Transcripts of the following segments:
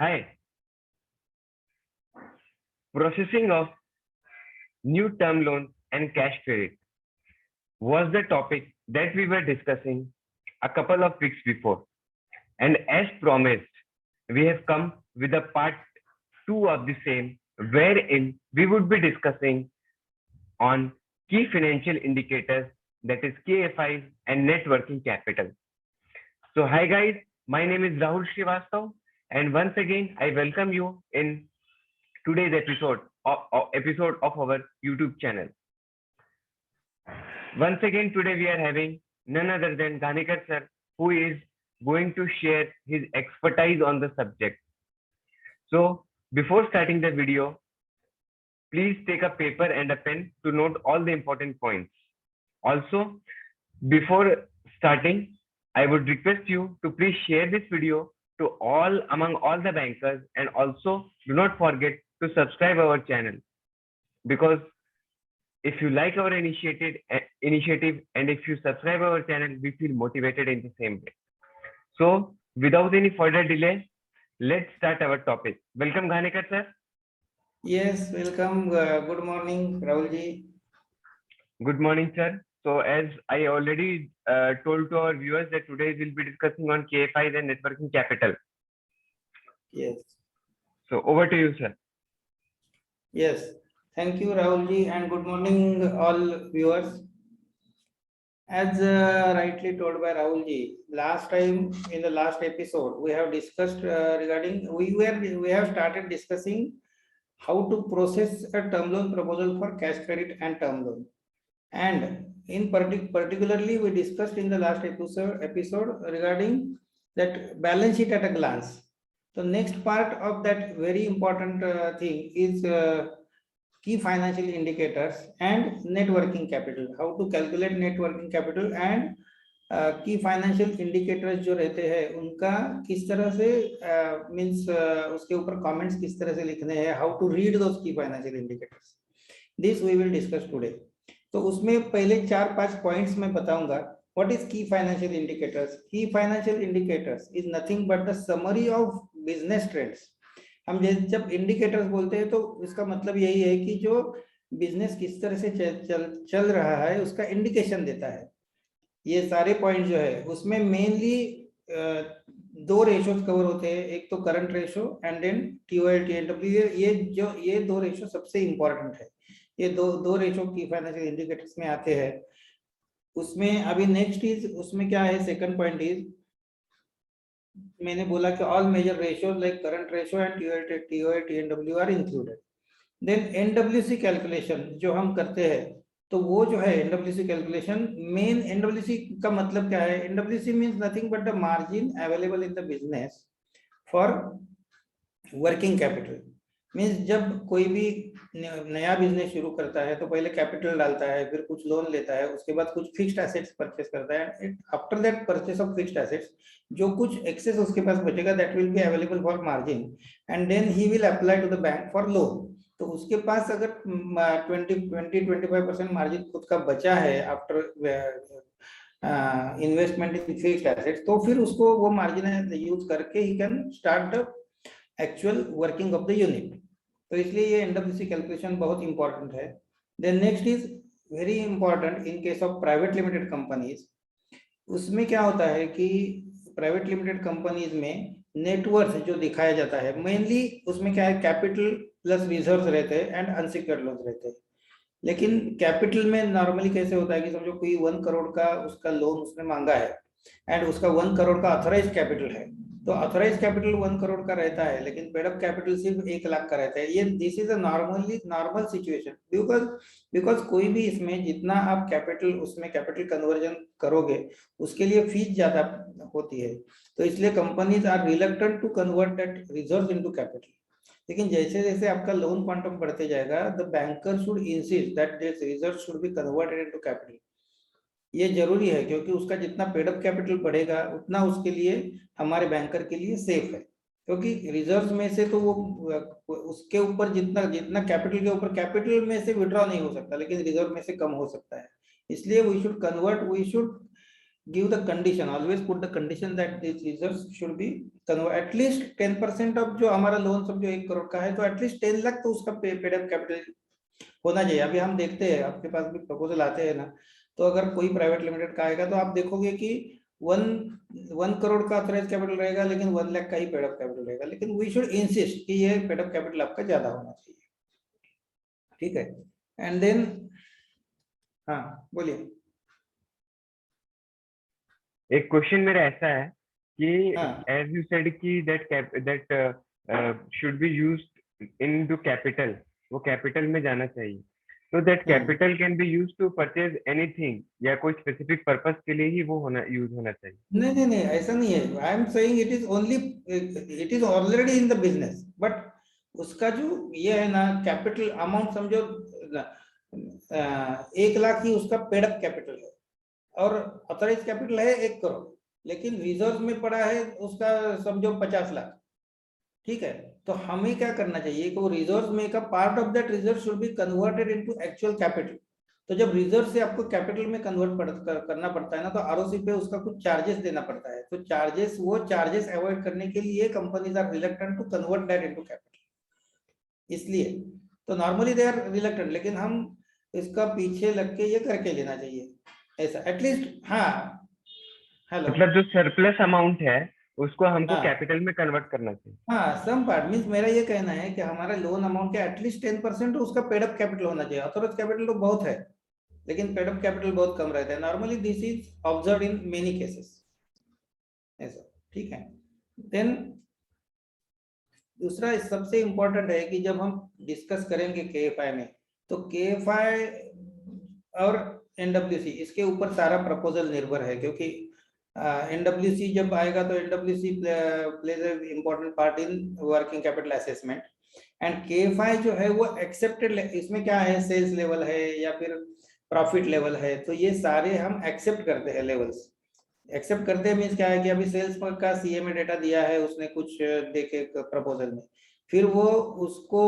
Hi, processing of new term loans and cash credit was the topic that we were discussing a couple of weeks before. And as promised, we have come with a part two of the same, wherein we would be discussing on key financial indicators, that is KFIs and net working capital. So, hi guys, my name is Rahul Srivastav, and once again, I welcome you in today's episode of our YouTube channel. Once again, today we are having none other than Ghanikar sir, who is going to share his expertise on the subject. So, before starting the video, please take a paper and a pen to note all the important points. Also, before starting, I would request you to please share this video to among all the bankers, and also do not forget to subscribe our channel, because if you like our initiative and if you subscribe our channel, we feel motivated in the same way. So without any further delay, let's start our topic. Welcome Ghanikar sir. Yes, welcome. Good morning, Rahul ji. Good morning sir. So as I already told to our viewers that today we'll be discussing on KFIs and net working capital. Yes. So over to you sir. Yes. Thank you, Rahul ji, and good morning, all viewers. As rightly told by Rahul ji, last time in the last episode we have discussed regarding we have started discussing how to process a term loan proposal for cash credit and term loan, and in particularly we discussed in the last episode regarding that balance sheet at a glance. The next part of that very important thing is key financial indicators and net working capital. How to calculate net working capital and की financial indicators जो रहते हैं उनका किस तरह से means उसके ऊपर कमेंट्स किस तरह से लिखने हैं, how to read those key financial indicators, this we will discuss today. तो उसमें पहले 4-5 पॉइंट्स मैं बताऊंगा. What is key financial indicators? Key financial indicators is nothing but the summary of business trends. हम जब इंडिकेटर्स बोलते हैं तो इसका मतलब यही है कि जो बिजनेस किस तरह से चल रहा है उसका इंडिकेशन देता है. ये सारे पॉइंट जो है उसमें मेनली 2 रेशोज कवर होते हैं. एक तो करंट रेशो एंड देन टीओएल टीएनडब्ल्यू. ये 2 रेशो सबसे इंपॉर्टेंट है. ये दो रेशो की फाइनेंशियल इंडिकेटर्स में आते हैं. उसमें अभी नेक्स्ट इज उसमें क्या है, सेकंड पॉइंट इज मैंने बोला कि all major ratios like current ratio and TOL TNW are included. Then NWC calculation जो हम करते हैं, तो वो जो है एनडब्ल्यूसी कैलकुलेशन, मेन एनडब्ल्यूसी का मतलब क्या है? NWC means nothing but the margin available in the business for working capital. Means जब कोई भी नया बिजनेस शुरू करता है तो पहले कैपिटल डालता है, फिर कुछ लोन लेता है, उसके बाद कुछ फिक्स्ड एसेट्स परचेस करता है. After that purchase of fixed assets जो कुछ एक्सेस उसके पास बचेगा that will be available for margin and then he will apply to the bank for loan. तो उसके पास अगर 20-25% मार्जिन खुद का बचा है after investment in fixed assets, तो फिर उसको वो मार्जिन यूज करके ही can start the actual working of the unit. तो इसलिए ये एनडब्ल्यूसी कैलकुलेशन बहुत इंपॉर्टेंट है. Then next is very important in case of private limited companies. उसमें क्या होता है कि प्राइवेट लिमिटेड कंपनीज में नेटवर्थ जो दिखाया जाता है, मेनली उसमें क्या है, कैपिटल प्लस रिजर्व्स रहते हैं एंड अनसिक्योर्ड लोन्स रहते हैं. लेकिन कैपिटल में नॉर्मली कैसे होता है कि समझो कोई 1 करोड़ का उसका लोन उसने मांगा है एंड उसका 1 करोड़ का ऑथराइज्ड कैपिटल है, तो ऑथराइज्ड कैपिटल 1 करोड़ का रहता है लेकिन पेड अप कैपिटल सिर्फ 1 लाख का रहता है. ये this is a normal situation because कोई भी इसमें जितना आप कैपिटल उसमें कैपिटल कन्वर्जन करोगे उसके लिए फीस ज्यादा होती है. तो इसलिए companies are reluctant to convert that reserve into capital. लेकिन जैसे जैसे आपका लोन क्वांटम बढ़ते जाएगा, the banker should insist that this reserve should be converted into capital. ये जरूरी है क्योंकि उसका जितना पेड अप कैपिटल बढ़ेगा उतना उसके लिए, हमारे बैंकर के लिए सेफ है. क्योंकि रिजर्व में से तो वो उसके ऊपर जितना कैपिटल के ऊपर कैपिटल में से विड्रॉ नहीं हो सकता, लेकिन रिजर्व में से कम हो सकता है. इसलिए we should give the condition, always put the condition that these reserves should be at least 10% of जो हमारा लोन समझो 1 करोड़ का है तो एटलीस्ट 10 लाख तो उसका पेड अप कैपिटल होना चाहिए। अभी हम देखते हैं आपके पास भी प्रपोजल आते हैं ना, तो अगर कोई प्राइवेट लिमिटेड का आएगा तो आप देखोगे कि 1 करोड़ का ऑथराइज कैपिटल रहेगा लेकिन 1 लाख का ही पेड अप कैपिटल रहेगा, लेकिन वी शुड इंसिस्ट कि ये पेड अप कैपिटल आपका ज्यादा होना चाहिए, ठीक है। एंड देन हाँ बोलिए। एक क्वेश्चन मेरा ऐसा है कि हाँ एज यू सेड कि that should be used into capital, वो कैपिटल में जाना चाहिए, तो that capital can be used to purchase anything, या कोई स्पेसिफिक पर्पस के लिए ही वो यूज होना चाहिए? नहीं नहीं नहीं, ऐसा नहीं है। I am saying it is only, it is already in the business, but उसका जो ये है ना कैपिटल अमाउंट समझो 1 लाख ही उसका पेड अप कैपिटल है और ऑथराइज कैपिटल है 1 करोड़, लेकिन रिजर्व में पड़ा है उसका समझो 50 लाख, ठीक है। तो हमें क्या करना चाहिए कि वो रिजर्व में का part of that reserve should be converted into actual capital. तो जब रिजर्व से आपको कैपिटल में कन्वर्ट करना पड़ता है ना, तो आरओसी पे उसका कुछ चार्जेस देना पड़ता है, तो वो चार्जेस अवॉइड करने के लिए companies are reluctant to convert that into capital, इसलिए तो नॉर्मली दे आर रिलक्टेंट, लेकिन हम इसका पीछे लग के ये करके लेना चाहिए ऐसा एटलीस्ट। हाँ हेलो। मतलब जो सरप्लस अमाउंट है उसको हमको हाँ कैपिटल में कन्वर्ट करना चाहिए। हाँ, सम पार्ट मीन्स मेरा ये कहना है कि हमारे लोन अमाउंट के एटलीस्ट 10% उसका पेड अप कैपिटल होना चाहिए। ऑथराइज कैपिटल तो बहुत है लेकिन पेड अप कैपिटल बहुत कम रहता है, normally this is observe in many cases ऐसा, ठीक है। देन दूसरा सबसे इंपॉर्टेंट है कि जब हम डिस्कस करेंगे केएफआई में, तो केएफआई और एनडब्ल्यूसी इसके ऊपर सारा प्रपोजल निर्भर है, क्योंकि एनडब्ल्यूसी जब आएगा तो NWC plays a important part in working capital assessment, and KFI जो है वो एक्सेप्टेड, इसमें क्या है सेल्स लेवल है या फिर प्रॉफिट लेवल है, तो ये सारे हम एक्सेप्ट करते हैं लेवल्स। एक्सेप्ट करते हैं मीन्स क्या है कि अभी सेल्स का सीए में डेटा दिया है उसने कुछ देके प्रपोजल में, फिर वो उसको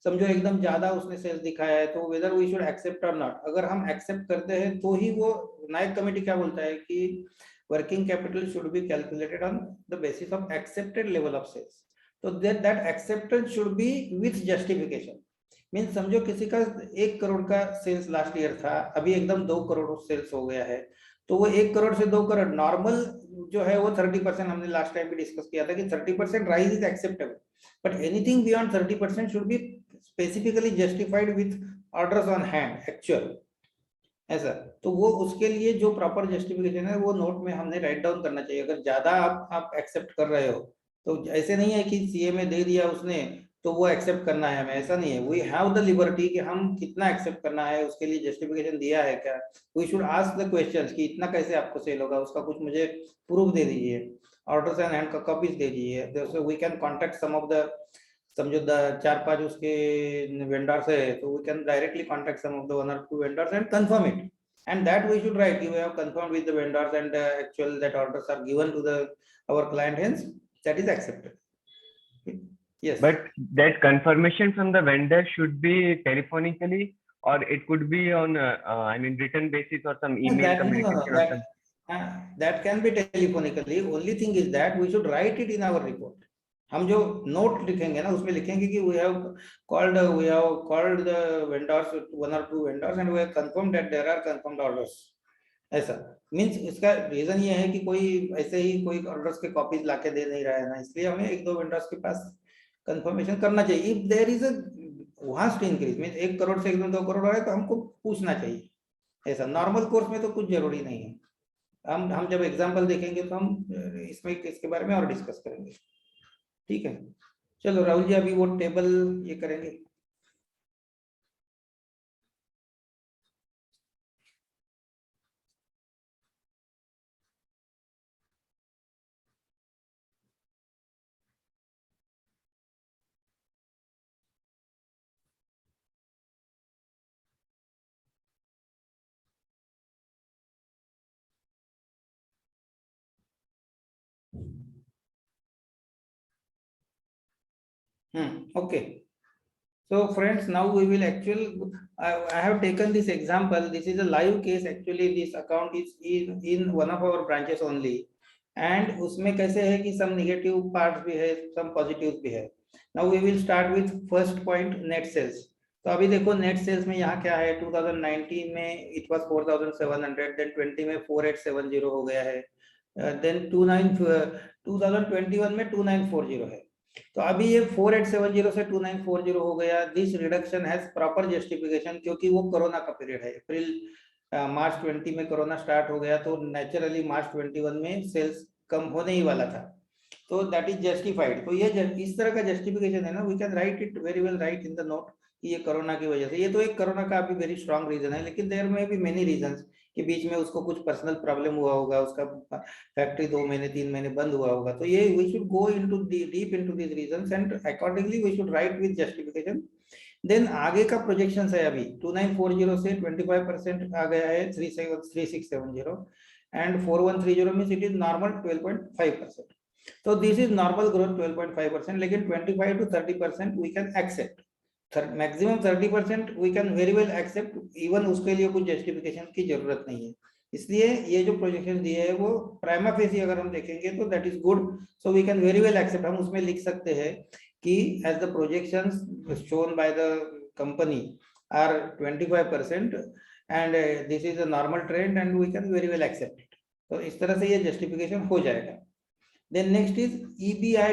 समझो एकदम ज्यादा उसने सेल्स दिखाया है, तो वेदर वी शुड एक्सेप्ट और नॉट। अगर हम एक्सेप्ट करते हैं तो ही वो नायक कमेटी क्या बोलता है कि working capital should be calculated on the basis of accepted level of sales, तो that acceptance should be with justification. Means समझो किसी का 1 करोड़ का सेल्स लास्ट ईयर था, अभी एकदम 2 करोड़ सेल्स हो गया है, तो वो 1 करोड़ से 2 करोड़ नॉर्मल जो है वो 30%, हमने लास्ट टाइम भी डिस्कस किया था कि 30% rise is acceptable, but anything beyond 30% should be specifically justified with orders on hand actual ऐसा। तो वो उसके लिए जो प्रॉपर जस्टिफिकेशन है वो नोट में हमने राइट डाउन करना चाहिए। अगर ज्यादा आप एक्सेप्ट कर रहे हो तो ऐसे नहीं है कि सीए में दे दिया उसने तो वो एक्सेप्ट करना है हमें, ऐसा नहीं है। वी हैव द लिबर्टी कि हम कितना एक्सेप्ट करना है, उसके लिए जस्टिफिकेशन दिया है क्या। We should ask the questions कि इतना कैसे आपको सेल होगा, उसका कुछ मुझे प्रूफ दे दीजिए, ऑर्डर्स एंड हैंड का कॉपीज दे दीजिए, so we can contact some of the समझो 4-5 उसके वेंडर्स है, तो we can directly contact some of the 1 or 2 vendors and confirm it, and that we should write, you have confirmed with the vendors and actual that orders are given to the our client, hence that is accepted. Yes. But that confirmation from the vendor should be telephonically, or it could be on I mean written basis, or some email That no, no, communication or some. that can be telephonically, only thing is that we should write it in our report. हम जो note लिखेंगे ना उसमें लिखेंगे कि we have called the vendors, 1 or 2 vendors, and we have confirmed that there are confirmed orders ऐसा। Means इसका reason ये है कि कोई ऐसे ही कोई ऑर्डर्स के कॉपीज लाके दे नहीं रहा है ना, इसलिए हमें 1-2 वेंडर्स के पास कंफर्मेशन करना चाहिए। If there is a vast increase means 1 crore से एकदम 2 करोड़ हो रहा है तो हमको पूछना चाहिए ऐसा। नॉर्मल कोर्स में तो कुछ जरूरी नहीं है। हम जब एग्जांपल देखेंगे तो हम इसमें इसके बारे में और डिस्कस करेंगे, ठीक है। चलो राहुल जी अभी वो टेबल ये करेंगे। Okay So friends, now we will actually, I have taken this example. This is a live case. Actually, this account is in one of our branches only. And उसमें कैसे है कि some negative parts भी है, some positives भी है. Now we will start with first point, net sales. तो अभी देखो net sales में यहाँ क्या है, 2019 में it was 4,700, then 20 में 4,870 हो गया है, then 2021 में 2,940 है. तो अभी ये 4870 से 2940 हो गया. This reduction has proper justification, क्योंकि वो कोरोना का पीरियड है. अप्रैल मार्च 20 में कोरोना स्टार्ट हो गया, तो नेचुरली मार्च 21 में सेल्स कम होने ही वाला था. तो दैट इज जस्टिफाइड. तो ये इस तरह का जस्टिफिकेशन है ना, we can write it very well, write in the note कि ये कोरोना की वजह से. ये तो एक कोरोना का अभी वेरी स्ट्रॉन्ग रीजन है, लेकिन देयर में भी मेनी रीजंस कि बीच में उसको कुछ पर्सनल प्रॉब्लम हुआ होगा, उसका फैक्ट्री 2 महीने 3 महीने बंद हुआ होगा. तो ये we should go into deep into this reasons and accordingly we should write with justification. Then आगे का प्रोजेक्शन है, अभी 2940 से 25% आ गया है 3670 and 4130 means it is normal 12.5%. तो दिस इज नॉर्मल ग्रोथ 12.5%, लेकिन 25 to 30% we can accept. Maximum 30% we can very well accept, even उसके लिए कुछ जस्टिफिकेशन की जरूरत नहीं है. इसलिए ये जो प्रोजेक्शन दिए है वो प्राइमा फेसी अगर हम देखेंगे तो that is good. So we can very well accept. हम उसमें लिख सकते हैं कि as the projections shown by the company are 25% and this is a normal trend and we can very well accept it. तो इस तरह से ये जस्टिफिकेशन हो जाएगा. Then next is EBITDA.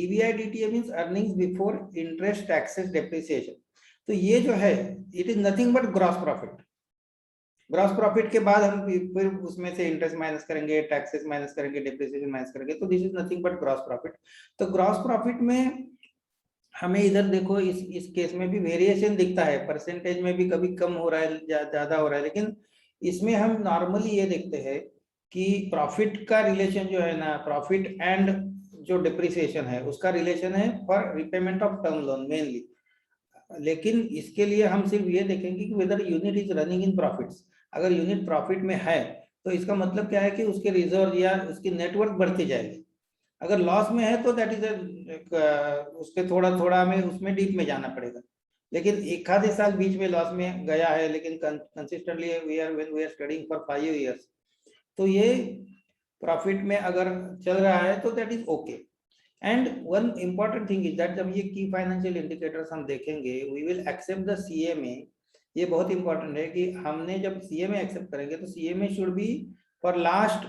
EBITDA means earnings before interest, taxes, depreciation. तो ये जो है it is nothing but gross profit. Gross profit के बाद हम फिर उसमें से इंटरेस्ट माइनस करेंगे, टैक्सेस माइनस करेंगे, डेप्रिसिएशन माइनस करेंगे. तो this is nothing but gross profit. तो ग्रॉस प्रॉफिट में हमें इधर देखो इस केस में भी वेरिएशन दिखता है, परसेंटेज में भी कभी कम हो रहा है, ज्यादा हो रहा है. लेकिन इसमें हम नॉर्मली ये देखते हैं कि प्रॉफिट का रिलेशन जो है ना, प्रॉफिट एंड जो डिप्रिसिएशन है उसका रिलेशन है for repayment of term loan mainly. लेकिन इसके लिए हम सिर्फ ये देखेंगे कि whether unit is running in profits. अगर यूनिट प्रॉफिट में है तो इसका मतलब क्या है कि उसके रिजर्व या उसकी नेटवर्क बढ़ती जाएगी. अगर लॉस में है तो दैट इज उसके थोड़ा थोड़ा हमें उसमें डीप में जाना पड़ेगा. लेकिन एक आधे साल बीच में लॉस में गया है, लेकिन consistently we are studying for 5 years, तो ये प्रॉफिट में अगर चल रहा है तो that is okay. And one important thing is that जब ये की फाइनेंशियल इंडिकेटर्स हम देखेंगे, we will accept the CMA. ये बहुत इंपॉर्टेंट है कि हमने जब सीएमए एक्सेप्ट करेंगे तो CMA should be for last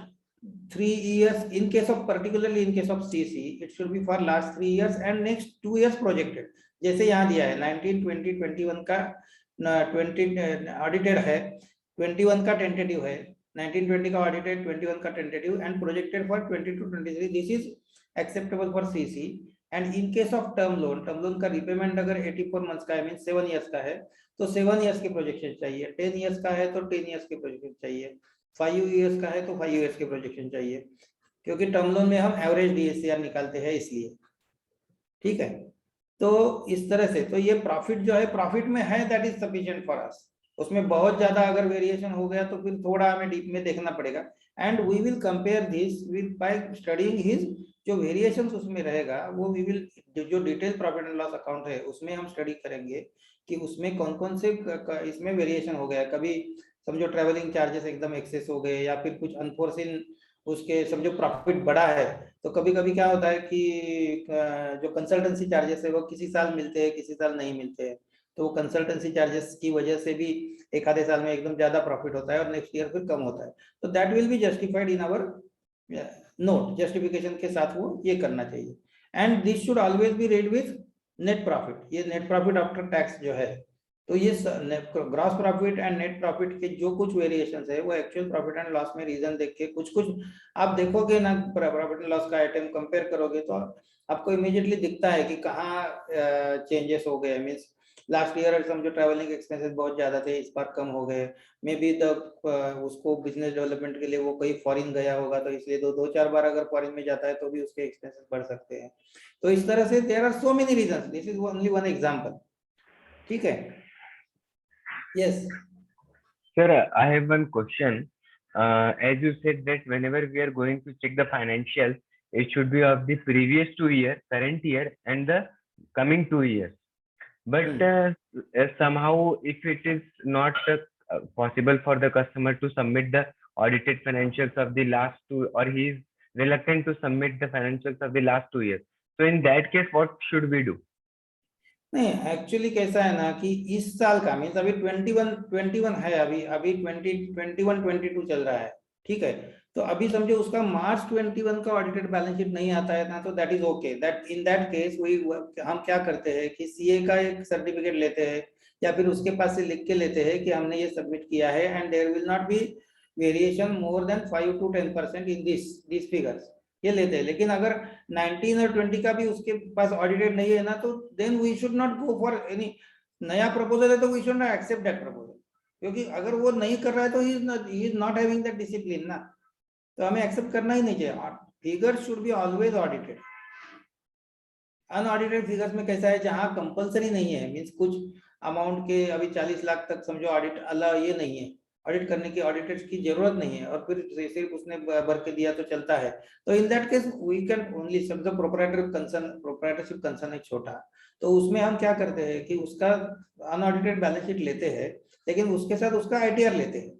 3 years. In case of particularly in case of CC, it should be for last 3 years and next 2 years projected. जैसे यहाँ दिया है 19, 20, 21 का 20 ऑडिटेड है, 21 का टेंटेटिव है, 19, 20 का ऑडिटेड, 21 का tentative and projected for 22, 23. This is acceptable for CC. And in case of term loan का रिपेमेंट अगर 84 मंथ्स का है मीन 7 years का है तो 7 years के प्रोजेक्शन चाहिए, 10 years का है तो 10 years के प्रोजेक्शन चाहिए, 5 years का है तो 5 years के प्रोजेक्शन चाहिए, क्योंकि टर्म लोन में हम एवरेज DSCR निकालते हैं इसलिए. ठीक है, तो इस तरह से तो ये प्रॉफिट जो है प्रॉफिट में है that is sufficient for us. उसमें बहुत ज्यादा अगर वेरिएशन हो गया तो फिर थोड़ा हमें डीप में देखना पड़ेगा. And we will compare this with by studying his जो वेरिएशंस उसमें रहेगा वो वी विल जो detail profit and loss account है उसमें हम स्टडी करेंगे कि उसमें कौन कौन से इसमें वेरिएशन हो गया. कभी समझो ट्रेवलिंग चार्जेस एकदम एक्सेस हो गए या फिर कुछ अनफोर्सिन उसके समझो प्रॉफिट बढ़ा है. तो कभी कभी क्या होता है कि जो कंसल्टेंसी चार्जेस है वो किसी साल मिलते हैं, किसी साल नहीं मिलते हैं. तो वो कंसल्टेंसी चार्जेस की वजह से भी एक आधे साल में एकदम ज्यादा प्रॉफिट होता है और नेक्स्ट ईयर फिर कम होता है. तो that will be justified in our note. Justification के साथ वो ये करना चाहिए. And this should always be read with net profit. ये नेट प्रॉफिट आफ्टर टैक्स जो है, तो ये gross profit and net profit के जो कुछ वेरिएशंस है वो एक्चुअल प्रॉफिट एंड लॉस में रीजन देख के कुछ कुछ आप देखोगे ना, प्रॉफिट एंड लॉस का आइटम कंपेयर करोगे तो आपको इमीडिएटली दिखता है कि कहाँ चेंजेस हो गए. मींस लास्ट ईयर समझो ट्रैवलिंग एक्सपेंसेस बहुत ज्यादा थे, इस बार कम हो गए. मे बी द उसको बिजनेस डेवलपमेंट के लिए वो कहीं फॉरेन गया होगा तो इसलिए दो चार बार अगर फॉरेन में जाता है तो भी उसके एक्सपेंसेस बढ़ सकते हैं. तो इस तरह से there are so many reasons. This is only one example. ठीक है. Yes. Sir, I have one question. As you said that whenever we are going to check the financials, it should be of the previous 2 years, current year, and the coming 2 years. But somehow, if it is not possible for the customer to submit the audited financials of the last two, or he is reluctant to submit the financials of the last 2 years, so in that case, what should we do? नहीं, actually कैसा है ना कि इस साल का means अभी 21 है, अभी 22 चल रहा है, ठीक है। तो अभी समझो उसका मार्च 21 का ऑडिटेड बैलेंस शीट नहीं आता है ना, तो that is okay. That in that case हम क्या करते हैं कि सीए का एक सर्टिफिकेट लेते हैं या फिर उसके पास से लिख के लेते हैं कि हमने ये सबमिट किया है, and there will not be variation more than 5 to 10% in this figures, ये लेते हैं। लेकिन अगर 19 और 20 का भी उसके पास ऑडिटेड नहीं है ना, तो then we should not go for any नया प्रपोजल है, तो we should not accept that proposal, क्योंकि अगर वो नहीं कर रहा है तो he is not having that discipline ना, तो हमें एक्सेप्ट करना ही नहीं चाहिए। Figures should be always audited. Unaudited figures में कैसा है, जहां कंपलसरी नहीं है, मींस कुछ अमाउंट के अभी 40 लाख तक समझो ऑडिट अल्लाह ये नहीं है, ऑडिट करने की ऑडिटर्स की जरूरत नहीं है, और फिर सिर्फ उसने भर के दिया तो चलता है, तो in that case we can only समझो प्रोप्राइटरशिप कंसर्न है छोटा, तो उसमें हम क्या करते हैं कि उसका अनऑडिटेड बैलेंस शीट लेते हैं, लेकिन उसके साथ उसका आईटीआर लेते हैं,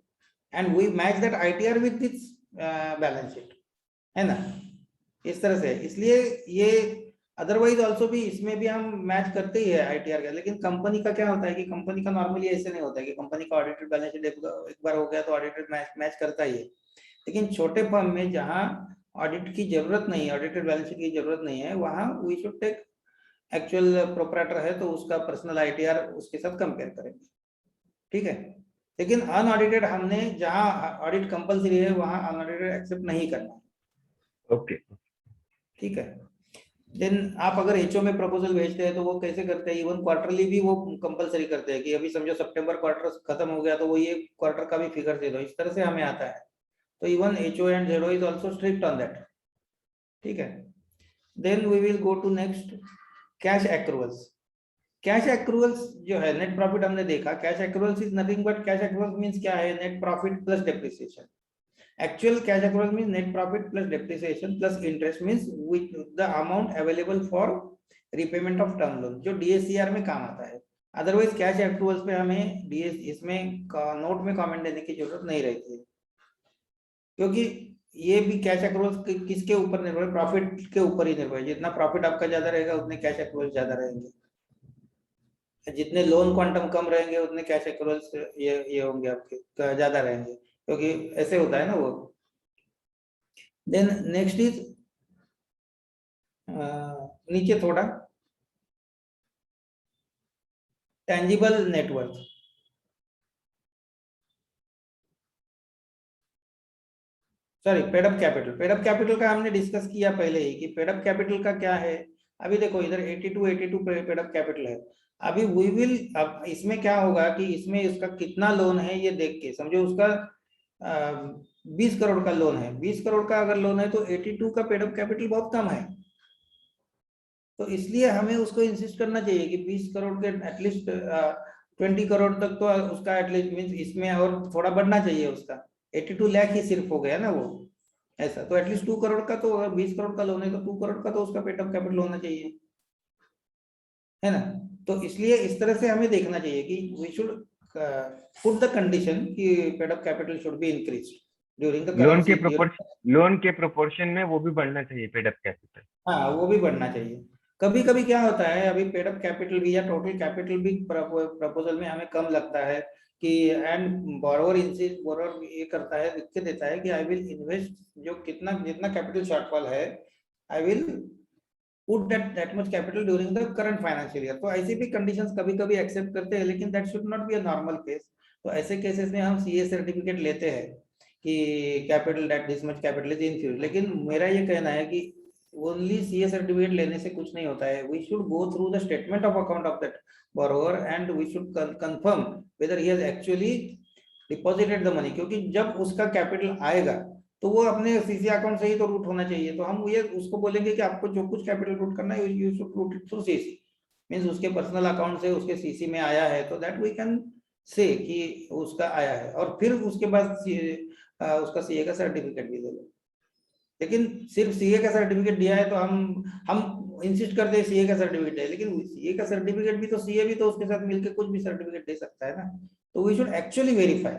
and we match that ITR with this balance sheet, है ना, इस तरह से। इसलिए ये अदरवाइज ऑल्सो भी इसमें भी हम मैच करते ही है आईटीआर का। लेकिन कंपनी का क्या होता है कि कंपनी का नॉर्मली ऐसे नहीं होता है कि कंपनी का ऑडिटेड बैलेंस शीट एक बार हो गया तो ऑडिटेड मैच करता ही है। लेकिन छोटे फर्म में जहां ऑडिट की जरूरत नहीं है, ऑडिटेड बैलेंस शीट की जरूरत नहीं है, वहां we should take actual proprietor है तो उसका पर्सनल आईटीआर उसके साथ कंपेयर करेंगे, ठीक है। लेकिन अनऑडिटेड हमने जहां ऑडिट कंपलसरी है वहां अनऑडिटेड एक्सेप्ट नहीं करना, ओके, ठीक है। देन आप अगर एचओ में प्रपोजल भेजते हैं तो वो कैसे करते हैं, इवन क्वार्टरली भी वो कंपलसरी करते हैं कि अभी समझो सितंबर क्वार्टर खत्म हो गया तो वो ये क्वार्टर का भी फिगर दे दो, इस तरह से हमें आता है। तो even HO and ZO is also strict on that, ठीक है। Then we will go to next, cash accruals. Cash accruals जो है, नेट प्रॉफिट हमने देखा, cash accruals is nothing but, cash accruals means क्या है, net profit plus depreciation. Actual cash accrual means net profit plus depreciation plus interest, means with the amount available for repayment of term loan, जो DSCR में काम आता है। Otherwise cash एक्रूवल्स पे हमें इसमें नोट में कमेंट देने की जरूरत नहीं रहती है, क्योंकि ये भी कैश एक्रूवल्स किसके ऊपर निर्भर है, प्रॉफिट के ऊपर ही निर्भर है। जितना प्रॉफिट आपका ज्यादा रहेगा उतने कैश एक्रूवल्स ज्यादा रहेंगे, जितने लोन क्वांटम कम रहेंगे उतने कैश एक्रूवल्स ये होंगे आपके ज्यादा रहेंगे, क्योंकि ऐसे होता है ना वो। देन नेक्स्ट इज नीचे थोड़ा, tangible net worth. Sorry, paid up capital. Paid up capital का हमने डिस्कस किया पहले ही कि पेडअप कैपिटल का क्या है। अभी देखो इधर 82 पेडअप कैपिटल है। अभी वी विल, अब इसमें क्या होगा कि इसमें उसका कितना लोन है ये देख के समझो, उसका 20 करोड़ का लोन है। 20 करोड़ का अगर लोन है तो 82 का पेडअप कैपिटल बहुत कम है, तो इसलिए हमें उसको इंसिस्ट करना चाहिए कि 20 करोड़ के एटलीस्ट 20 करोड़ तक तो उसका एटलीस्ट मींस इसमें और थोड़ा बढ़ना चाहिए उसका। 82 लाख ही सिर्फ हो गया ना वो, ऐसा तो एटलीस्ट 2 करोड़ का तो, अगर 20 करोड़ का लोन है तो 2 करोड़ का तो उसका पेडअप कैपिटल होना चाहिए, है ना। तो इसलिए इस तरह से हमें देखना चाहिए कि we should put the condition कि paid up capital should be increased during the loan के प्रोपोर्शन में वो भी बढ़ना चाहिए पेडअप कैपिटल, हाँ वो भी बढ़ना चाहिए। कभी कभी क्या होता है, अभी पेडअप कैपिटल भी या टोटल कैपिटल भी प्रपोजल में हमें कम लगता है कि, एंड बोरोवर ये करता है, लिख के देता है कि आई विल इन्वेस्ट, जो जितना कैपिटल शॉर्टफॉल है I will put that much capital during the current financial year. तो ऐसी भी कंडीशंस कभी कभी एक्सेप्ट करते हैं, लेकिन that should not be a normal case. तो ऐसे केसेस में हम सीए सर्टिफिकेट लेते हैं कि capital that this much capital is infuse. लेकिन मेरा ये कहना है कि ओनली सीए सर्टिफिकेट लेने से कुछ नहीं होता है। We should go through the statement of account of that borrower and we should confirm whether he has actually deposited the money, क्योंकि जब उसका कैपिटल आएगा तो वो अपने सीसी अकाउंट से ही तो रूट होना चाहिए। तो हम ये उसको बोलेंगे कि आपको जो कुछ कैपिटल रूट करना है you should route it through CC, means उसके पर्सनल अकाउंट से उसके सीसी में आया है, तो दैट वी कैन से कि उसका आया है, और फिर उसके बाद उसका सीए का सर्टिफिकेट भी दे दो। लेकिन सिर्फ सीए का सर्टिफिकेट दिया है तो हम इंसिस्ट करते हैं सीए का सर्टिफिकेट है, लेकिन सीए का सर्टिफिकेट भी तो सीए भी तो उसके साथ मिलकर कुछ भी सर्टिफिकेट दे सकता है ना। तो वी शुड एक्चुअली वेरीफाई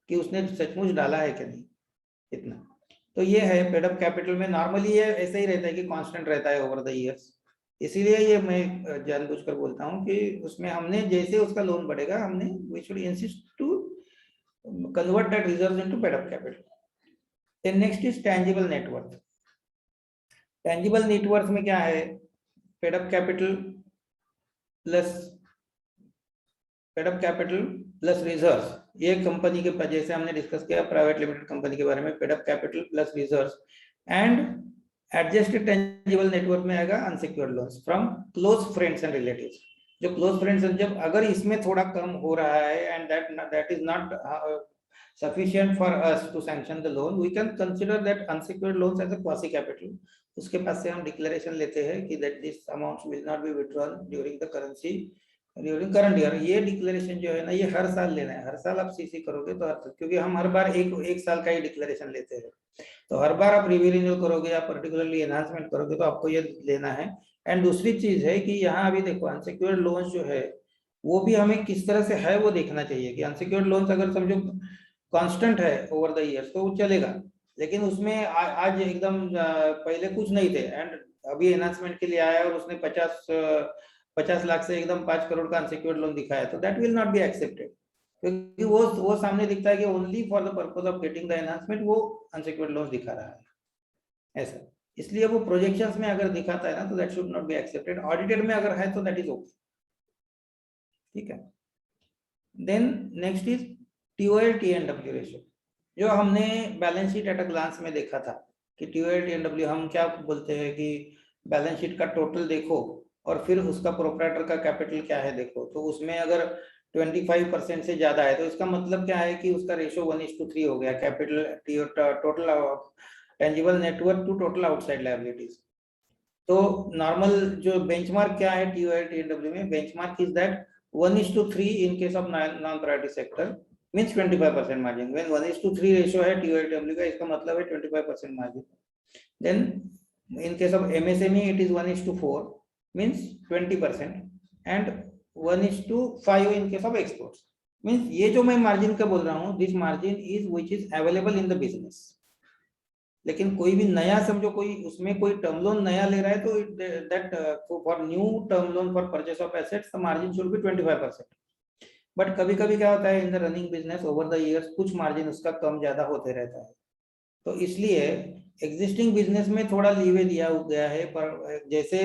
कि उसने सचमुच डाला है कि नहीं, इतना। तो ये है पेड अप कैपिटल में नॉर्मली ये ऐसे ही रहता है कि कांस्टेंट रहता है ओवर द इयर्स, इसीलिए ये मैं जानबूझकर बोलता हूँ कि उसमें हमने जैसे उसका लोन बढ़ेगा हमने we should insist to convert that reserve into paid up capital. Then next is tangible net worth. Tangible net worth में क्या है, paid up capital plus reserves. ये कंपनी के पास, जैसे हमने डिस्कस किया प्राइवेट लिमिटेड कंपनी के बारे में, paid up capital plus reserves and adjusted tangible network में आएगा unsecured loans from close friends and relatives. जो क्लोज फ्रेंड्स, जब अगर इसमें थोड़ा कम हो रहा है and that is not sufficient for us to sanction the loan, we can consider that unsecured loans as a quasi capital। उसके पास से हम डिक्लेरेशन लेते हैं कि that this amount will not be withdrawn during the current year। ये declaration जो है ना, ये हर साल लेना है। हर साल आप सीसी करोगे तो क्योंकि हम हर बार एक साल का ही डिक्लेरेशन लेते हैं, तो हर बार आप रिन्यूअल करोगे या पर्टिकुलरली एनहांसमेंट करोगे तो आपको ये लेना है। एंड दूसरी चीज है कि यहाँ अभी देखो अनसिक्योर्ड लोन्स जो है वो भी हमें किस तरह से है वो देखना चाहिए कि अनसिक्योर्ड लोन्स अगर समझो कांस्टेंट है ओवर द इयर्स तो वो चलेगा, लेकिन उसमें आज एकदम पहले कुछ नहीं थे एंड अभी एनहांसमेंट के लिए आया और उसने 50 लाख से एकदम 5 करोड़ का अनसिक्योर्ड लोन दिखाया, तो that will not be accepted, क्योंकि वो सामने दिखता है कि only for the purpose of getting the enhancement वो अनसिक्योर्ड लोन दिखा रहा है ऐसा। इसलिए वो प्रोजेक्शंस में अगर दिखाता है ना तो that should not be accepted. Audited में अगर है तो दैट इज ओके, ठीक है। Then next is TOL TNW ratio, जो हमने balance sheet at a glance में देखा था कि TOL TNW हम क्या बोलते हैं कि बैलेंस शीट का टोटल देखो और फिर उसका प्रोप्राइटर का कैपिटल क्या है देखो, तो उसमें अगर 25% से ज्यादा है तो इसका मतलब क्या है कि उसका रेशियो 1:3 हो गया, capital total tangible net worth to total outside liabilities. तो नॉर्मल जो बेंचमार्क क्या है TOL TNW में, benchmark is that 1:3 in case of non-priority sector means 25% margin। when 1:3 ratio है TOL TNW का, इसका मतलब है 25% margin। then in case of MSME it is 1:4 means 20% and 1:5 in case of exports means ये जो मैं margin का बोल रहा हूँ, this margin is which is available in the business। लेकिन कोई भी नया समझो कोई उसमें कोई टर्म लोन नया ले रहा है तो that for new term loan for purchase of assets the margin should be 25%। But कभी कभी क्या होता है in the running business over the years कुछ मार्जिन उसका कम ज्यादा होते रहता है, तो इसलिए एग्जिस्टिंग बिजनेस में थोड़ा लीवे दिया गया है। पर जैसे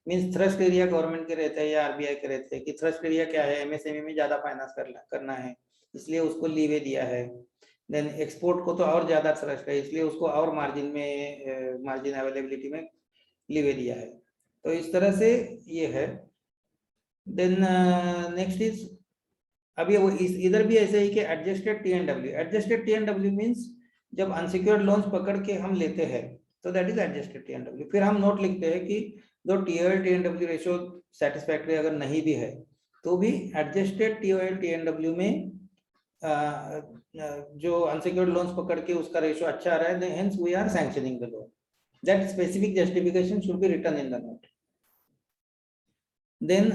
मींस थ्रस्ट एरिया गवर्नमेंट के रहते हैं या आरबीआई के रहते हैं कि थ्रस्ट एरिया क्या है, एमएसएमई में ज्यादा फाइनेंस करना है इसलिए उसको लीवे दिया है। देन एक्सपोर्ट को तो और ज्यादा थ्रस्ट है इसलिए उसको और मार्जिन अवेलेबिलिटी में लीवे दिया है, तो इस तरह से ये है। देन नेक्स्ट इज अभी वो इधर भी ऐसे ही कि एडजस्टेड TNW मींस जब अनसिक्योर्ड लोन्स पकड़ के हम लेते हैं तो दैट इज एडजस्टेड TNW। फिर हम नोट लिखते हैं कि दो TOL TNW रेशियो सेटिस्फैक्टरी अगर नहीं भी है तो भी एडजस्टेड TOL TNW में जो अनसिक्योर्ड लोन्स पकड़ के उसका रेशियो अच्छा आ रहा है, hence we are sanctioning the loan. That specific justification should be written in the note. Then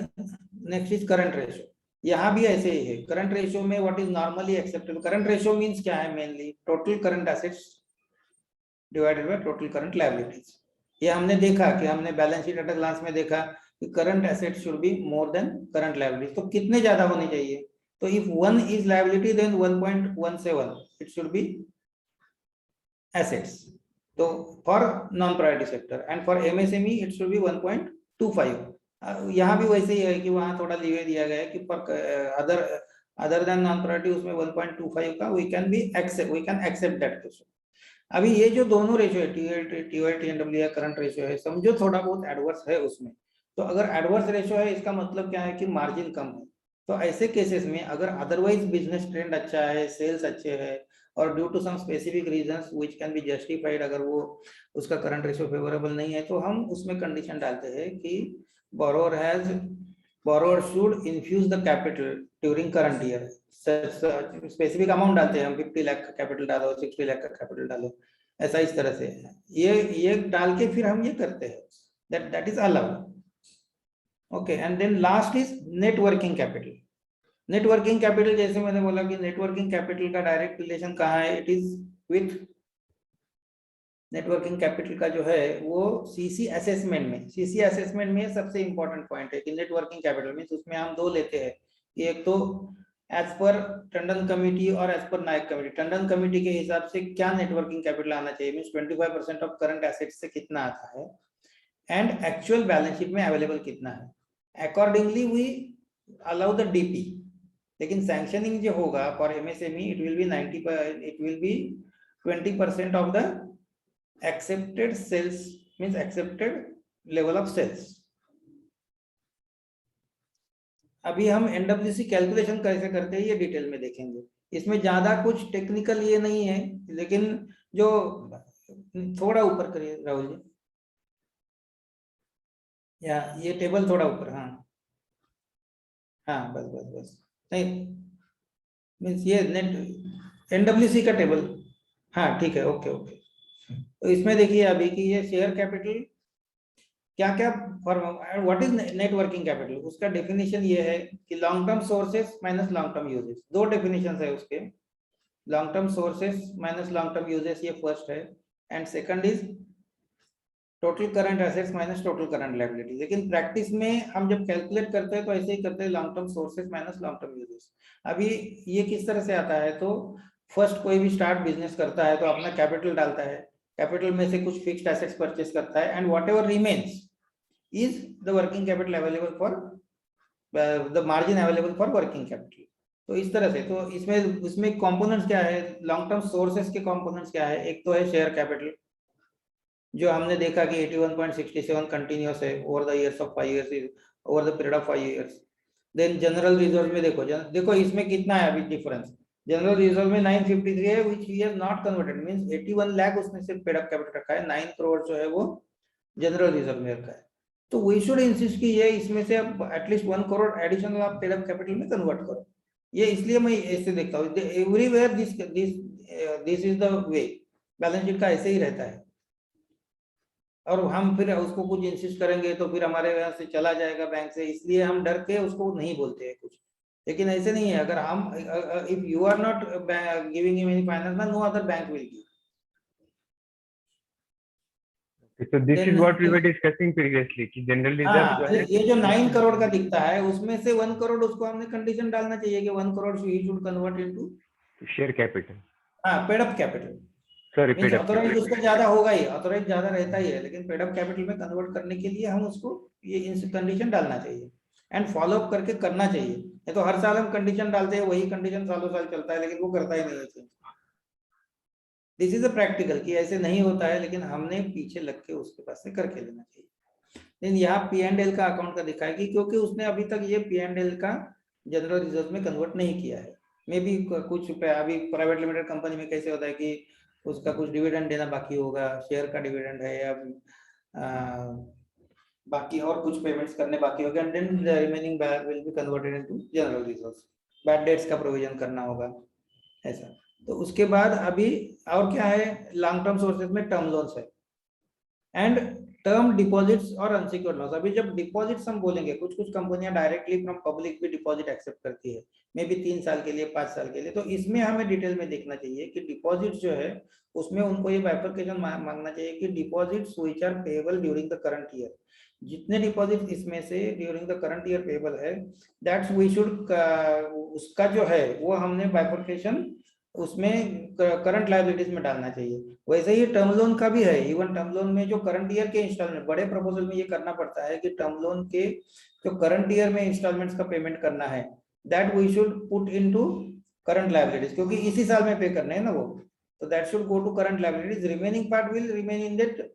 next is current ratio, यहाँ भी ऐसे ही है। करंट रेशियो में what is normally acceptable, current ratio means क्या है, mainly total current assets divided by total current liabilities. ये हमने देखा कि हमने balance sheet at a glance में देखा कि current assets should be more than current liabilities, तो कितने ज्यादा होने चाहिए, तो if 1 is liability then 1.17 it should be assets, so for non priority sector and for MSME it should be 1.25। यहाँ भी वैसे ही है कि वहाँ थोड़ा लीवे दिया गया है कि पर अदर देन नॉन प्रायोरिटी उसमें 1.25 का we can accept that ratio। अभी ये जो दोनों रेशियो है TOL TNW या करंट रेशियो है, समझो थोड़ा बहुत एडवर्स है उसमें, तो अगर एडवर्स रेशियो है इसका मतलब क्या है कि मार्जिन कम है, तो ऐसे केसेस में अगर अदरवाइज बिजनेस ट्रेंड अच्छा है, सेल्स अच्छे हैं और due to some specific reasons which can be justified, अगर वो उसका करंट रेशियो फेवरेबल नहीं है तो हम उसमें कंडीशन डालते हैं कि borrower should infuse the capital during current year। Specific amount डालते हैं हम, 50 लाख का कैपिटल डालो, 60 लाख का कैपिटल डालो, ऐसा इस तरह से ये डाल के फिर हम ये करते हैं। that is allowed. Okay, and then last is net working capital. Net working capital, जैसे मैंने बोला कि नेट वर्किंग कैपिटल का डायरेक्ट रिलेशन कहाँ है, it is with net working capital का जो है वो सीसी असेसमेंट में, सीसी असेसमेंट में सबसे इंपॉर्टेंट पॉइंट है कि नेट वर्किंग कैपिटल मींस उसमें हम दो लेते हैं कि एक तो एज पर टंडन कमेटी और एज पर नायक कमेटी। टंडन कमेटी के हिसाब से क्या नेट वर्किंग कैपिटल आना चाहिए, मींस 25% ऑफ करंट एसेट्स से कितना आता है, एंड एक्चुअल बैलेंस शीट में अवेलेबल कितना है। Accordingly we allow the DP. लेकिन सैंक्शनिंग जो होगा for MSME it will be 20% of the accepted sales, means accepted level of sales. अभी हम एनडब्ल्यूसी कैलकुलेशन कैसे करते हैं ये डिटेल में देखेंगे। इसमें ज्यादा कुछ टेक्निकल ये नहीं है, लेकिन जो थोड़ा ऊपर करिए राहुल जी, या ये टेबल थोड़ा ऊपर, हाँ हाँ बस बस बस, नहीं मीन्स ये नेट एनडब्ल्यूसी का टेबल, हाँ ठीक है, ओके ओके। तो इसमें देखिए अभी कि ये शेयर कैपिटल क्या क्या what is net working capital, उसका डेफिनेशन ये है कि long term sources minus long term uses. दो डेफिनेशन है उसके, long term sources minus long term uses, ये फर्स्ट है, and second is total current assets minus total current liability. लेकिन प्रैक्टिस में हम जब कैलकुलेट करते हैं तो ऐसे ही करते हैं, long term sources minus long term uses. अभी ये किस तरह से आता है, तो फर्स्ट कोई भी स्टार्ट बिजनेस करता है तो अपना कैपिटल डालता है, कैपिटल में से कुछ फिक्स्ड एसेट्स परचेस करता है, and what ever remains is the working capital available for the margin available for working capital। तो इस तरह से, तो इसमें कंपोनेंट्स क्या है, लॉन्ग टर्म सोर्सेस के कंपोनेंट्स क्या है, एक तो है शेयर कैपिटल जो हमने देखा कि 81.67 कंटिन्यूअस है over the years of 5 years, over the period of 5 years. Then general reserve में देखो इसमें कितना है अभी डिफरेंस, जनरल रिजर्व में 953 है which he has not converted, means 81 lakh उसने सिर्फ पेड अप कैपिटल रखा है, 9 करोड़ जो है वो जनरल रिजर्व में रखा है। तो वी शुड इंसिस्ट कि ये इसमें से अब एटलीस्ट 1 करोड़ एडिशनल आप पेड अप कैपिटल में कन्वर्ट करो। ये इसलिए मैं ऐसे देखता हूँ, everywhere this is the way, balance sheet का ऐसे ही रहता है। और हम फिर उसको कुछ इंसिस्ट करेंगे तो फिर हमारे यहाँ से चला जाएगा बैंक से, इसलिए हम डर के उसको नहीं बोलते हैं कुछ। लेकिन ऐसे नहीं है, अगर हम if you are not giving him any finance, no other bank will give. So this is what we were discussing previously कि जनरल रिजर्व जो है, ये जो 9 करोड़ का दिखता है उसमें से 1 करोड़ उसको हमने कंडीशन डालना चाहिए कि 1 करोड़ ही should convert into share capital, हाँ paid up capital. Sorry paid up authorise उसका ज्यादा होगा ही, ऑथोराइज ज्यादा रहता ही है, लेकिन पेड अप कैपिटल में कन्वर्ट करने के लिए हम उसको ये कंडीशन डालना चाहिए एंड फॉलो अप करके करना चाहिए। नहीं तो हर साल हम कंडीशन डालते हैं, वही कंडीशन सालों साल चलता है, लेकिन वो करता ही नहीं है। दिस इज अ प्रैक्टिकल कि ऐसे नहीं होता है, लेकिन हमने पीछे लग के उसके पास से करके लेना चाहिए। लेकिन यहाँ P&L का अकाउंट का दिखा है कि क्योंकि उसने अभी तक ये P&L का जनरल रिजर्व में कन्वर्ट नहीं किया है। मे भी कुछ अभी प्राइवेट लिमिटेड कंपनी में कैसे होता है कि उसका कुछ डिविडेंड देना बाकी होगा, शेयर का डिविडेंड है या बाकी और कुछ पेमेंट्स करने बाकी होगा, and then the remaining will be converted into general reserves. Bad debts का प्रोविजन करना होगा ऐसा। तो उसके बाद अभी और क्या है, लॉन्ग टर्म सोर्सेज में टर्म लोन्स है एंड टर्म डिपॉजिट्स और अनसिक्योर्ड लॉन्स। अभी जब डिपॉजिट्स हम बोलेंगे, कुछ कंपनियां डायरेक्टली फ्रॉम पब्लिक भी डिपॉजिट एक्सेप्ट करती है, मे बी 3 साल के लिए, 5 साल के लिए। तो इसमें हमें डिटेल में देखना चाहिए कि डिपॉजिट जो है उसमें उनको ये बाइफरकेशन मांगना चाहिए कि deposits which are payable during the current year, जितने डिपॉजिट इसमें से during the current year payable है दैट्स वी शुड, उसका जो है वो हमने बाइफरकेशन उसमें करंट लायबिलिटीज में डालना चाहिए। वैसे ही टर्म लोन का भी है, इवन टर्म लोन में जो करंट ईयर के इंस्टॉलमेंट, बड़े प्रपोजल में ये करना पड़ता है कि टर्म लोन के जो करंट ईयर में इंस्टॉलमेंट्स का पेमेंट करना है that we should put into current liabilities, क्योंकि इसी साल में पे करने हैं ना वो, तो that should go to current liabilities. Remaining part will remain in that.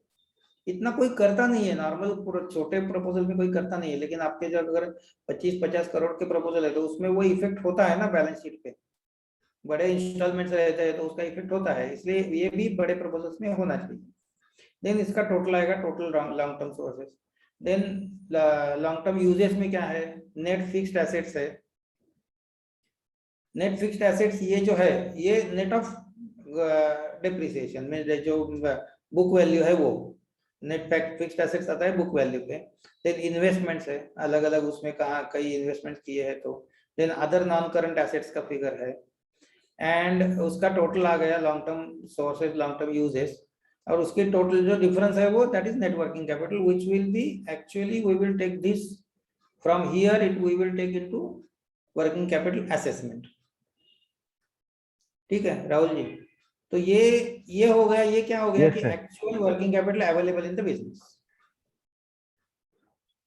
इतना कोई करता नहीं है, नॉर्मल छोटे प्रपोजल में कोई करता नहीं है, लेकिन आपके जब अगर 25-50 करोड़ के प्रपोजल है तो उसमें वो इफेक्ट होता है ना बैलेंस शीट पे, बड़े इंस्टॉलमेंट्स रहते हैं तो उसका इफेक्ट होता है, इसलिए ये भी बड़े प्रपोजल्स में होना चाहिए। देन इसका टोटल आएगा, total long term sources. Then long term uses में क्या है, नेट फिक्स्ड एसेट्स है। नेट फिक्स्ड एसेट्स ये जो है ये नेट ऑफ डिप्रिसिएशन में जो बुक वैल्यू है वो, नेट फिक्स्ड एसेट्स आता है बुक वैल्यू पे, देन इन्वेस्टमेंट्स है अलग अलग, उसमें कहाँ कई इन्वेस्टमेंट किए हैं तो, then other non current assets का फिगर है, एंड उसका टोटल आ गया long term sources long term uses, और उसके टोटल जो डिफरेंस है वो that is net working capital, which will be actually we will take this from here, it we will take into working capital assessment. ठीक है राहुल जी, तो ये हो गया, ये क्या हो गया Yes, कि sir. Actual working capital available in the business.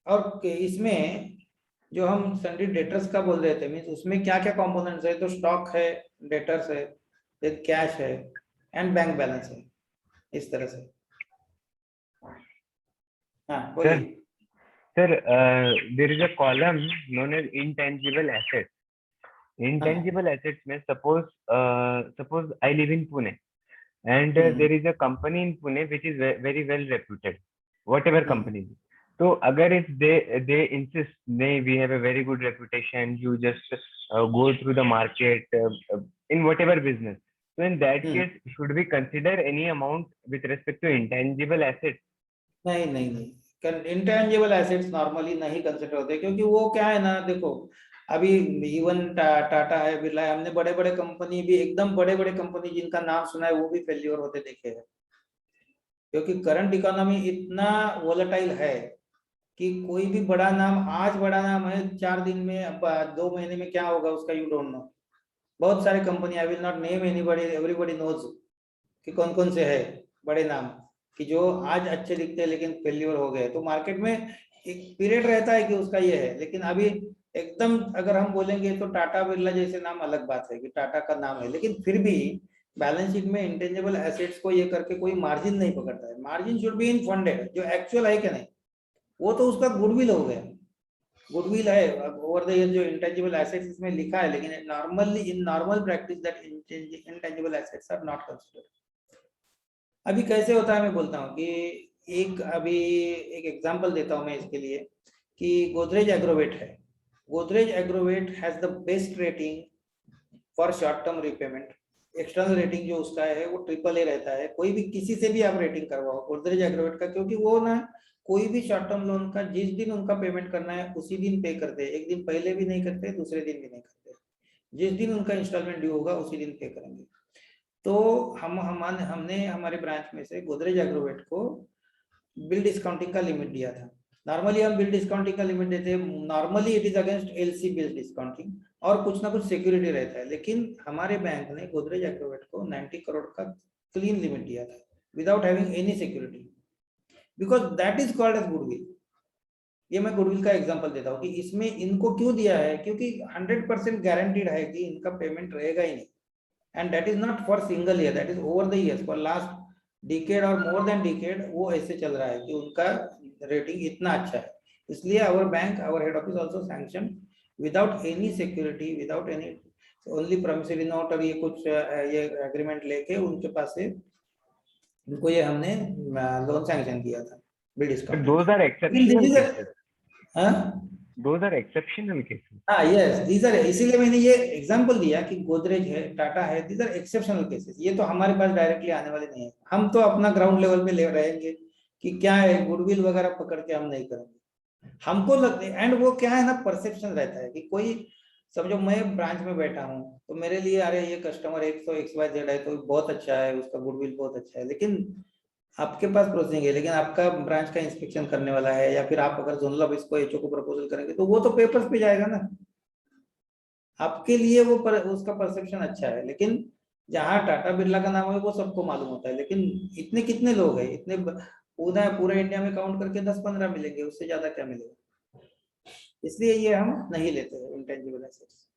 और इसमें जो हम सन्डी डेटर्स का बोल रहे थे, मीन्स उसमें क्या क्या कंपोनेंट्स है, तो स्टॉक है, डेटर्स है, फिर कैश है एंड बैंक बैलेंस है, इस तरह से। हाँ बोलिए। Sir, there is a column known as intangible assets. Intangible assets means suppose I live in Pune and there is a company in Pune which is very well reputed, whatever company. So agar if they insist, we have a very good reputation, you just go through the market in whatever business. So in that case, should we consider any amount with respect to intangible assets? नहीं नहीं नहीं, intangible assets normally नहीं consider होते, क्योंकि वो क्या है ना, देखो अभी इवन टाटा है, बिरला है, हमने बड़े बड़े कंपनी भी, एकदम बड़े बड़े कंपनी जिनका नाम सुना है वो भी फेल्योर होते देखे हैं, क्योंकि करंट इकोनॉमी इतना वोलेटाइल है कि कोई भी बड़ा नाम, आज बड़ा नाम है, 4 दिन में, अब 2 महीने में क्या होगा उसका यू डोंट नो। बहुत सारे company, I will not name anybody, everybody knows कि कौन कौन से है बड़े नाम कि जो आज अच्छे दिखते हैं लेकिन फेल्योर हो गए। तो मार्केट में एक पीरियड रहता है कि उसका ये है, लेकिन अभी एकदम अगर हम बोलेंगे तो टाटा बिरला जैसे नाम अलग बात है कि टाटा का नाम है, लेकिन फिर भी बैलेंस शीट में इंटेंजिबल एसेट्स को ये करके कोई मार्जिन नहीं पकड़ता है। Margin should be in funded, जो एक्चुअल है कि नहीं, वो तो उसका गुडविल हो गया, गुडविल है ओवर द ईयर, जो इंटेंजिबल एसेट्स इसमें लिखा है, लेकिन normally in normal practice that intangible assets are not considered. अभी कैसे होता है मैं बोलता हूँ कि अभी एक एग्जांपल देता हूँ मैं इसके लिए, कि गोदरेज एग्रोवेट है, Godrej Agrovet has the best rating for short term repayment. External rating जो उसका है वो AAA रहता है, कोई भी किसी से भी आप रेटिंग करवाओ गोदरेज एग्रोवेट का, क्योंकि वो ना कोई भी शॉर्ट टर्म लोन का जिस दिन उनका पेमेंट करना है उसी दिन पे करते हैं, एक दिन पहले भी नहीं करते, दूसरे दिन भी नहीं करते, जिस दिन उनका इंस्टॉलमेंट ड्यू होगा उसी दिन पे करेंगे। तो हमने हमारे ब्रांच में से गोदरेज एग्रोवेट को बिल डिस्काउंटिंग का लिमिट दिया था। नॉर्मली हम बिल डिस्काउंटिंग का लिमिट देते हैं, normally it is against LC bill discounting और कुछ ना कुछ सिक्योरिटी रहता है, लेकिन हमारे बैंक ने गोदरेज एग्रोवेट को 90 करोड़ का क्लीन लिमिट दिया था without having any security, because that is called as goodwill. ये मैं गुडविल का एग्जांपल देता हूँ कि इसमें इनको क्यों दिया है, क्योंकि 100% गारंटीड है कि इनका पेमेंट रहेगा ही नहीं, and that is not for single year, that is over the years, for last decade or more than decade वो ऐसे चल रहा है कि उनका रेटिंग इतना अच्छा है। इसलिए our bank, our head office also sanction without any security, without any only promissory note और ये कुछ ये एग्रीमेंट लेके उनके पास से उनको ये हमने लोन सैंक्शन किया था bill discount. Those are exceptional cases. Those are exceptional cases. हाँ यस, दीज आर, इसीलिए मैंने ये एग्जांपल दिया कि गोदरेज है, टाटा है, दीज आर एक्सेप्शनल केसेस। ये तो हमारे पास डायरेक्टली आने वाले नहीं है, हम तो अपना ग्राउंड लेवल पे ले रहेंगे कि क्या है गुडविल वगैरह पकड़ के हम नहीं करेंगे। हमको लगता है, एंड वो क्या है ना, परसेप्शन रहता है कि कोई, समझो मैं ब्रांच में बैठा हूँ तो मेरे लिए अरे ये कस्टमर 100 XYZ है तो बहुत अच्छा है, उसका गुडविल बहुत अच्छा है, लेकिन आपके पास प्रोसेसिंग है, लेकिन आपका ब्रांच का इंस्पेक्शन करने वाला है, या फिर आप अगर जोनल ऑफिस को एचओ को प्रपोजल करेंगे तो वो तो पेपर्स पे जाएगा ना, आपके लिए वो उसका परसेप्शन अच्छा है। लेकिन जहाँ टाटा बिरला का नाम है वो सबको मालूम होता है, लेकिन इतने कितने लोग हैं, इतने पूरा इंडिया में काउंट करके 10-15 मिलेंगे, उससे ज्यादा क्या मिलेगा। इसलिए ये हम नहीं लेते हैं इंटेंजिबल एसेट्स।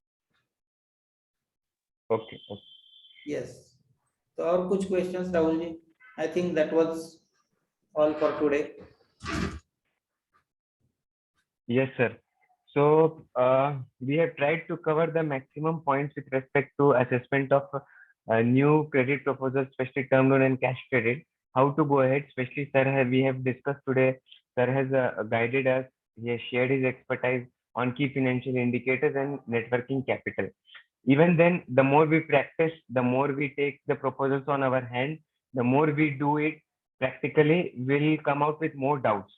ओके यस, तो और कुछ questions Rahul ji? I think that was all for today. Yes, sir. So we have tried to cover the maximum points with respect to assessment of new credit proposals, especially term loan and cash credit. How to go ahead, especially sir, we have discussed today. Sir has guided us. He has shared his expertise on key financial indicators and net working capital. Even then, the more we practice, the more we take the proposals on our hand, the more we do it, practically will come out with more doubts.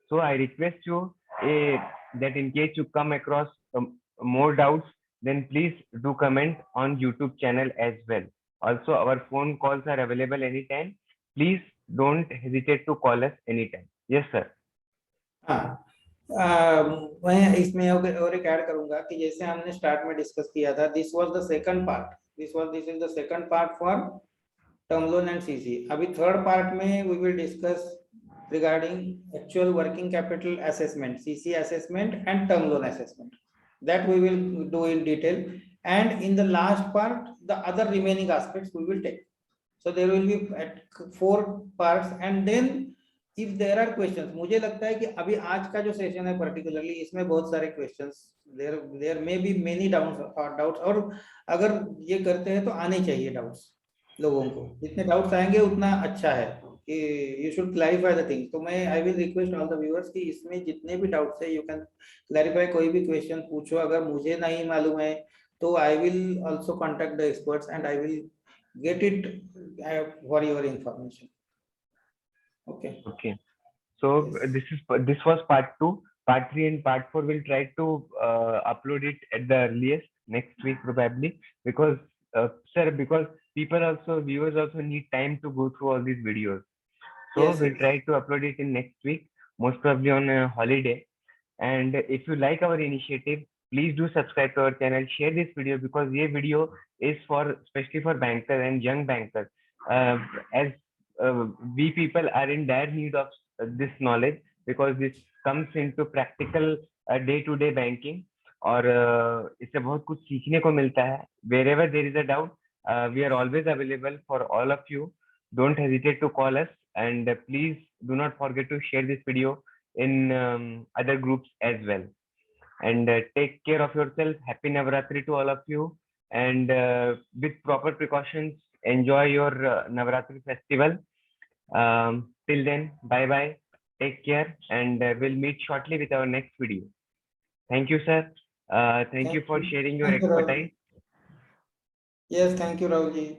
So I request you that in case you come across more doubts, then please do comment on YouTube channel as well. Also, our phone calls are available anytime. Please don't hesitate to call us anytime. Yes, sir. हाँ, मैं इसमें और एक add करूंगा कि जैसे हमने start में डिस्कस किया था, this was the second part, this is the second part for term loan and CC. अभी थर्ड पार्ट में we will discuss regarding actual working capital assessment, CC assessment and term loan assessment. That we will do in detail, and in the last part the other remaining aspects we will take. So there will be 4 parts, and then if there are questions, मुझे लगता है कि अभी आज का जो session है particularly इसमें बहुत सारे questions, there may be many doubts, और अगर ये करते हैं तो आने चाहिए डाउट्स लोगों को. जितने डाउट्स आएंगे उतना अच्छा है कि you should clarify the things. तो मैं I will request all the viewers कि इसमें जितने भी डाउट्स है you can clarify. कोई भी क्वेश्चन पूछो, अगर मुझे नहीं मालूम है तो I will also contact the experts and I will get it for your information. Okay. Okay. So Yes. this was part 2. Part 3 and part 4 will try to upload it at the earliest next week probably, because sir, because people also, viewers also need time to go through all these videos. So Yes, we'll yes. try to upload it in next week, most probably on a holiday. And if you like our initiative, please do subscribe to our channel, share this video, because this video is for especially for bankers and young bankers. As we people are in dire need of this knowledge, because this comes into practical day-to-day banking, और इससे बहुत कुछ सीखने को मिलता है. Wherever there is a doubt, we are always available for all of you. Don't hesitate to call us, and please do not forget to share this video in other groups as well. And take care of yourself. Happy Navaratri to all of you, and with proper precautions, enjoy your Navaratri festival. Till then, bye bye, take care, and we'll meet shortly with our next video. Thank you, sir. Thank you for sharing your Thank you, Rahul. expertise. Yes, thank you, Rahul ji.